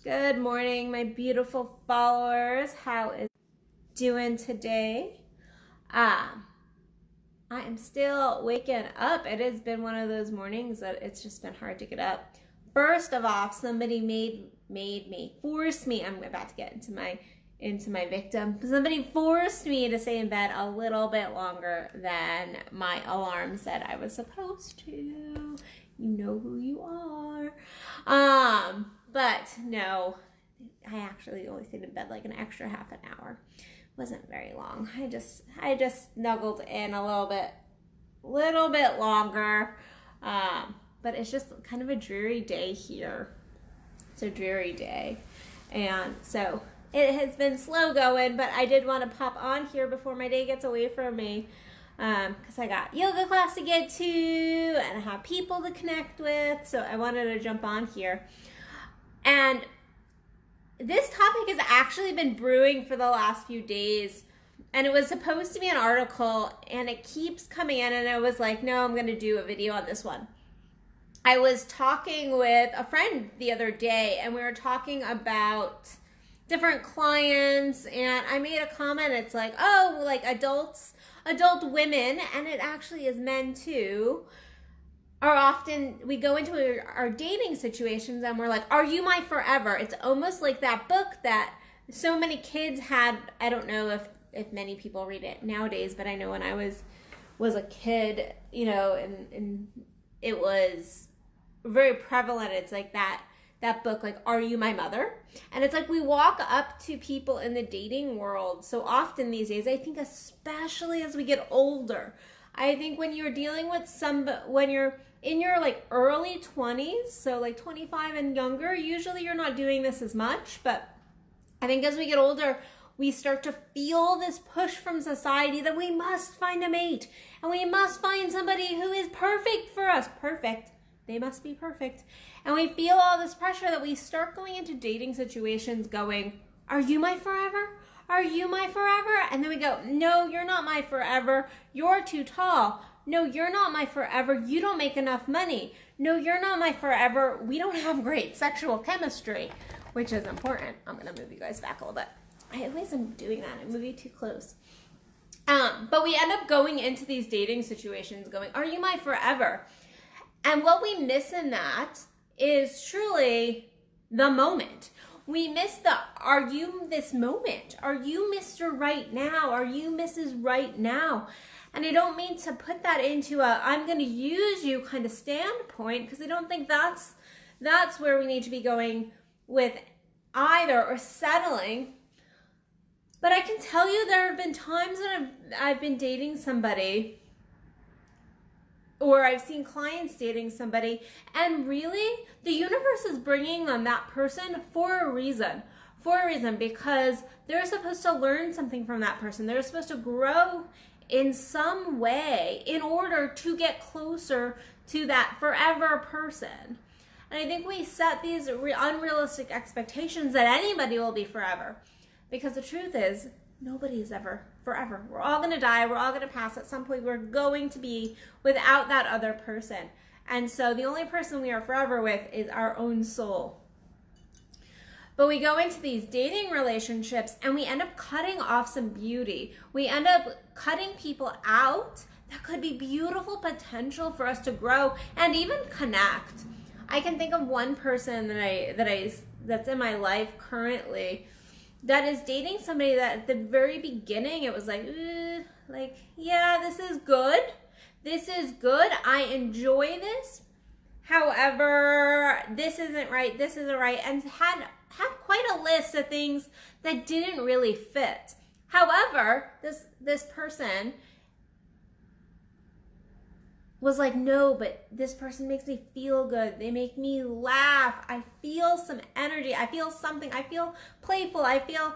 Good morning, my beautiful followers. How is doing today? I am still waking up. It has been one of those mornings that it's just been hard to get up. First of all, somebody forced me. I'm about to get into my victim. Somebody forced me to stay in bed a little bit longer than my alarm said I was supposed to. You know who you are. But no, I actually only stayed in bed like an extra half an hour. Wasn't very long. I just snuggled in a little bit longer. But it's just kind of a dreary day here. It's a dreary day. And so it has been slow going, but I did want to pop on here before my day gets away from me. Because I got yoga class to get to and I have people to connect with. So I wanted to jump on here. And this topic has actually been brewing for the last few days. And it was supposed to be an article and it keeps coming in. And I was like, no, I'm going to do a video on this one. I was talking with a friend the other day and we were talking about different clients. And I made a comment. It's like, oh, like adult women, and it actually is men too, are often, we go into our dating situations and we're like, are you my forever? It's almost like that book that so many kids had. I don't know if many people read it nowadays, but I know when I was a kid, you know, and it was very prevalent. It's like that book, like, Are You My Mother? And it's like we walk up to people in the dating world so often these days. I think especially as we get older. I think when you're dealing with when you're in your like early 20s, so like 25 and younger, usually you're not doing this as much. But I think as we get older, we start to feel this push from society that we must find a mate. And we must find somebody who is perfect for us. Perfect. They must be perfect. And we feel all this pressure that we start going into dating situations going, are you my forever? Are you my forever? And then we go, no, you're not my forever. You're too tall. No, you're not my forever. You don't make enough money. No, you're not my forever. We don't have great sexual chemistry, which is important. I'm going to move you guys back a little bit. I always am doing that. I move you too close. But we end up going into these dating situations going, are you my forever? And what we miss in that is truly the moment. We miss the, are you this moment? Are you Mr. Right Now? Are you Mrs. Right Now? And I don't mean to put that into a, I'm going to use you kind of standpoint, because I don't think that's where we need to be going with either, or settling. But I can tell you there have been times that I've been dating somebody, or I've seen clients dating somebody, and really the universe is bringing them that person for a reason, because they're supposed to learn something from that person. They're supposed to grow in some way in order to get closer to that forever person. And I think we set these unrealistic expectations that anybody will be forever, because the truth is nobody is ever forever. We're all going to die. We're all going to pass. At some point, we're going to be without that other person. And so the only person we are forever with is our own soul. But we go into these dating relationships and we end up cutting off some beauty. We end up cutting people out that could be beautiful potential for us to grow and even connect. I can think of one person that's in my life currently that is dating somebody that at the very beginning it was like, yeah, this is good. This is good. I enjoy this. However, this isn't right. This isn't right. And had quite a list of things that didn't really fit. However, this person was like, no, but this person makes me feel good. They make me laugh. I feel some energy. I feel something. I feel playful. I feel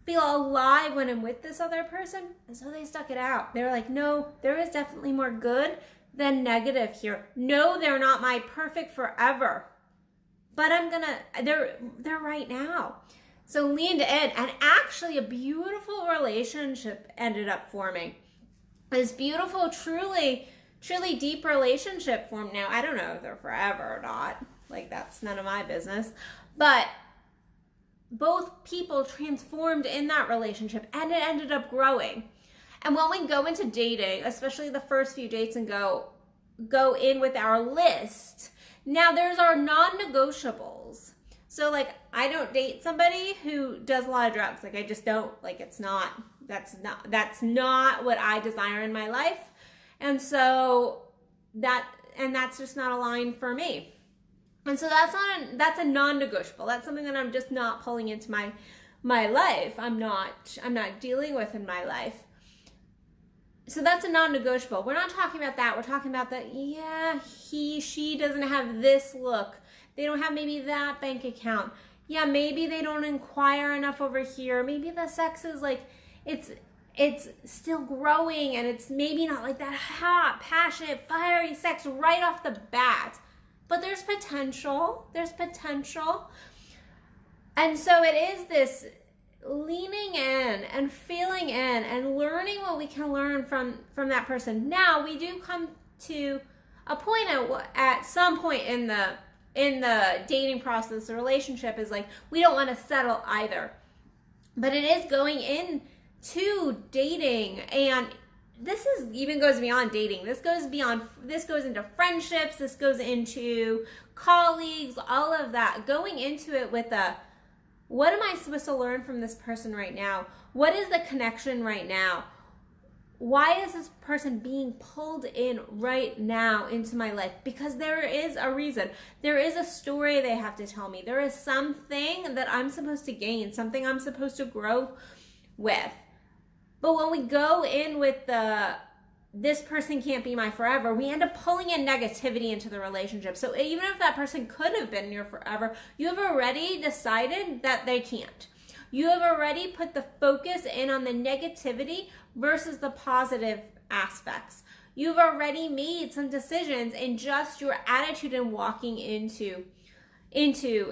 alive when I'm with this other person. And so they stuck it out. They were like, no, there is definitely more good than negative here. No, they're not my perfect forever. But they're right now. So leaned in, and actually a beautiful relationship ended up forming. This beautiful, truly deep relationship formed. Now, I don't know if they're forever or not. Like, that's none of my business. But both people transformed in that relationship, and it ended up growing. And when we go into dating, especially the first few dates, and go in with our list, now there's our non-negotiables. So like, I don't date somebody who does a lot of drugs. Like, I just don't, like, that's not what I desire in my life. And so that's just not a line for me. And so that's a non-negotiable. That's something that I'm just not pulling into my life. I'm not dealing with in my life. So that's a non-negotiable. We're not talking about that. We're talking about that, yeah, she doesn't have this look. They don't have maybe that bank account. Yeah, maybe they don't inquire enough over here. Maybe the sex is like, it's still growing, and it's maybe not like that hot, passionate, fiery sex right off the bat. But there's potential. There's potential. And so it is this leaning in and feeling in and learning what we can learn from that person. Now, we do come to a point at some point in the dating process, the relationship is like, we don't want to settle either. But it is going into dating, and this even goes beyond dating. This goes into friendships, this goes into colleagues, all of that. Going into it with what am I supposed to learn from this person right now? What is the connection right now? Why is this person being pulled in right now into my life? Because there is a reason. There is a story they have to tell me. There is something that I'm supposed to gain, something I'm supposed to grow with. But when we go in with this person can't be my forever, we end up pulling in negativity into the relationship. So even if that person could have been your forever, you have already decided that they can't. You have already put the focus in on the negativity versus the positive aspects. You've already made some decisions in just your attitude in walking into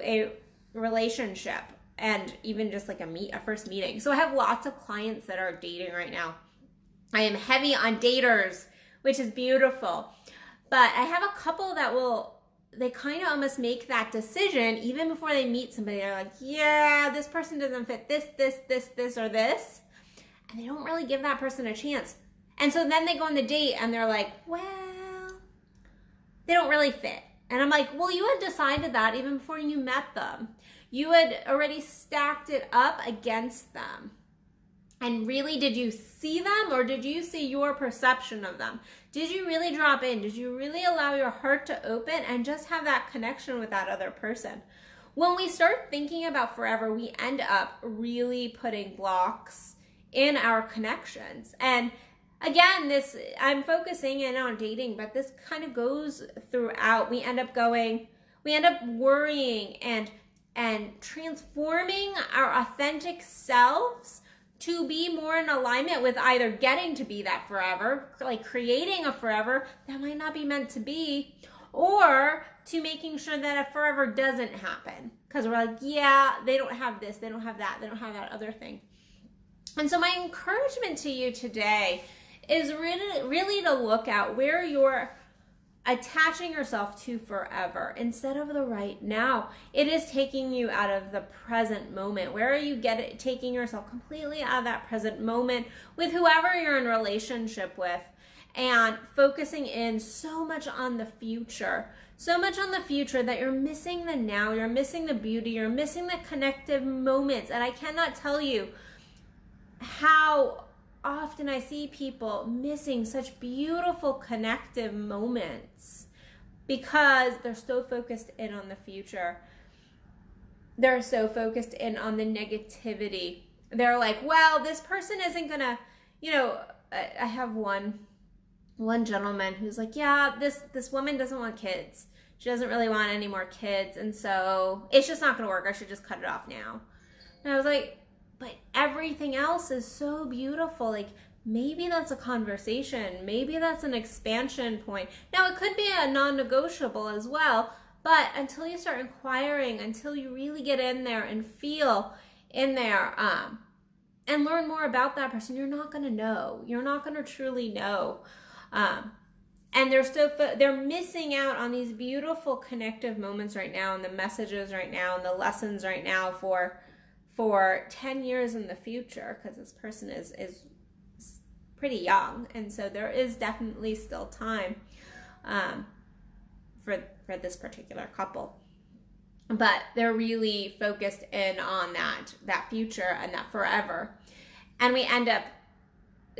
a relationship, and even just like a first meeting. So I have lots of clients that are dating right now. I am heavy on daters, which is beautiful. But I have a couple that they kind of almost make that decision even before they meet somebody. They're like, yeah, this person doesn't fit this, or this. And they don't really give that person a chance. And so then they go on the date and they're like, well, they don't really fit. And I'm like, well, you had decided that even before you met them. You had already stacked it up against them. And really, did you see them, or did you see your perception of them? Did you really drop in? Did you really allow your heart to open and just have that connection with that other person? When we start thinking about forever, we end up really putting blocks in our connections. And again, I'm focusing in on dating, but this kind of goes throughout. We end up worrying and transforming our authentic selves to be more in alignment with either getting to be that forever, like creating a forever that might not be meant to be, or to making sure that a forever doesn't happen. Because we're like, yeah, they don't have this, they don't have that, they don't have that other thing. And so my encouragement to you today is really to look at where you're attaching yourself to forever instead of the right now. It is taking you out of the present moment. Where are you taking yourself completely out of that present moment with whoever you're in relationship with, and focusing in so much on the future that you're missing the now, you're missing the beauty, you're missing the connective moments. And I cannot tell you how often I see people missing such beautiful connective moments because they're so focused in on the future. They're so focused in on the negativity. They're like, well, this person isn't gonna, I have one gentleman who's like, yeah, this woman doesn't want kids. She doesn't really want any more kids, and so it's just not gonna work. I should just cut it off now. And I was like, but everything else is so beautiful. Like, maybe that's a conversation. Maybe that's an expansion point. Now, it could be a non-negotiable as well, but until you start inquiring, until you really get in there and feel in there and learn more about that person, you're not going to know. You're not going to truly know. And they're missing out on these beautiful connective moments right now, and the messages right now, and the lessons right now for for 10 years in the future, because this person is pretty young, and so there is definitely still time for this particular couple. But they're really focused in on that future and that forever. And we end up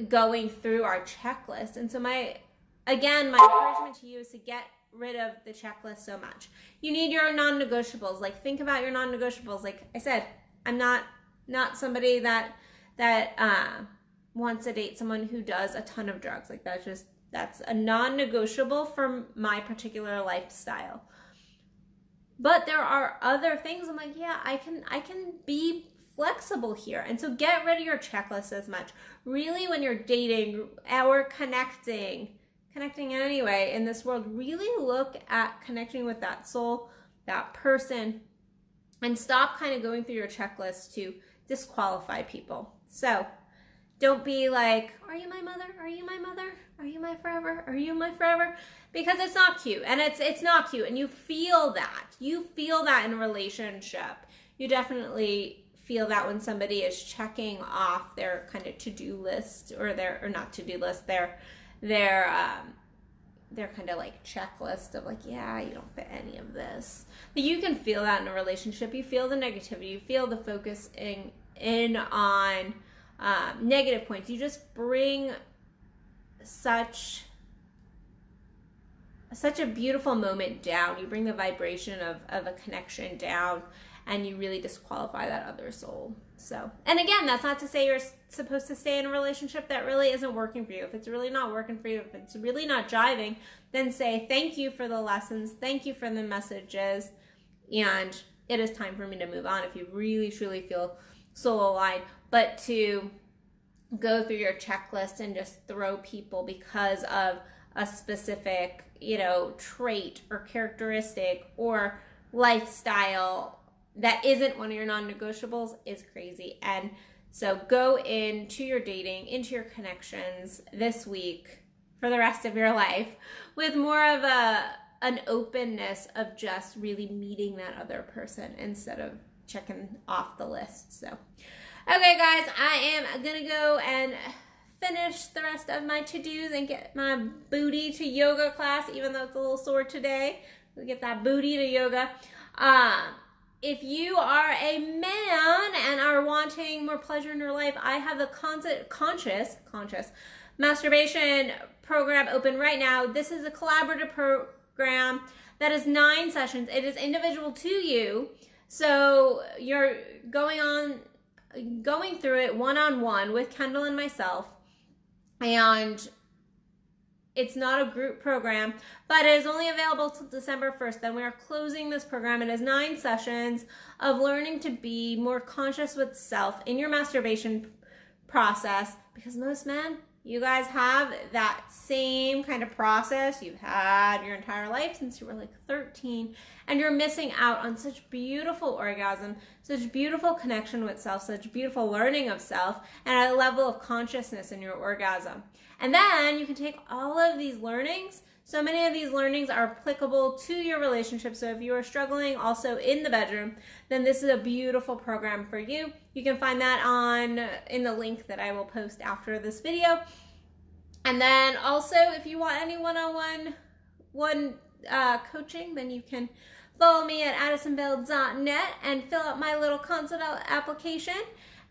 going through our checklist. And so my encouragement to you is to get rid of the checklist so much. You need your non-negotiables. Like, think about your non-negotiables. Like I said, I'm not somebody that wants to date someone who does a ton of drugs. Like, that's a non-negotiable for my particular lifestyle. But there are other things I'm like, yeah, I can be flexible here. And so get rid of your checklist as much. Really, when you're dating or connecting anyway in this world, really look at connecting with that soul, that person, and stop kind of going through your checklist to disqualify people. So don't be like, are you my mother? Are you my mother? Are you my forever? Are you my forever? Because it's not cute, and it's not cute, and you feel that. You feel that in a relationship. You definitely feel that when somebody is checking off their kind of to-do list, or not to-do list, their kind of like checklist of like, yeah, you don't fit any of this. But you can feel that in a relationship. You feel the negativity. You feel the focusing in on negative points. You just bring such a beautiful moment down. You bring the vibration of a connection down, and you really disqualify that other soul. So, and again, that's not to say you're supposed to stay in a relationship that really isn't working for you. If it's really not working for you, if it's really not jiving, then say thank you for the lessons, thank you for the messages, and it is time for me to move on if you really truly feel soul aligned. But to go through your checklist and just throw people because of a specific, trait or characteristic or lifestyle that isn't one of your non-negotiables is crazy. And so go into your dating, into your connections this week for the rest of your life with more of an openness of just really meeting that other person instead of checking off the list. So, okay, guys, I am going to go and finish the rest of my to-dos and get my booty to yoga class, even though it's a little sore today. We'll get that booty to yoga. If you are a man and are wanting more pleasure in your life, I have the conscious masturbation program open right now. This is a collaborative program that is 9 sessions. It is individual to you. So you're going through it one-on-one with Kendall and myself. And it's not a group program, but it is only available till December 1st. Then we are closing this program. It is 9 sessions of learning to be more conscious with self in your masturbation process, because most men, you guys have that same kind of process you've had your entire life since you were like 13, and you're missing out on such beautiful orgasm, such beautiful connection with self, such beautiful learning of self, and a level of consciousness in your orgasm. And then you can take all of these learnings. So many of these learnings are applicable to your relationship. So if you are struggling also in the bedroom, then this is a beautiful program for you. You can find that in the link that I will post after this video. And then also, if you want any one-on-one coaching, then you can follow me at addisonbell.net and fill out my little consult application.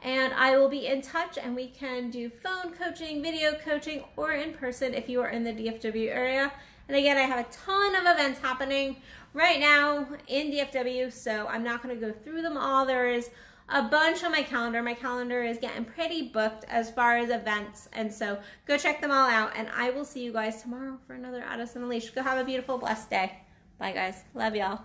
And I will be in touch, and we can do phone coaching, video coaching, or in person if you are in the DFW area. And again, I have a ton of events happening right now in DFW, so I'm not going to go through them all. There is a bunch on my calendar. My calendar is getting pretty booked as far as events, and so go check them all out. And I will see you guys tomorrow for another Addison Unleashed. Go have a beautiful, blessed day. Bye, guys. Love y'all.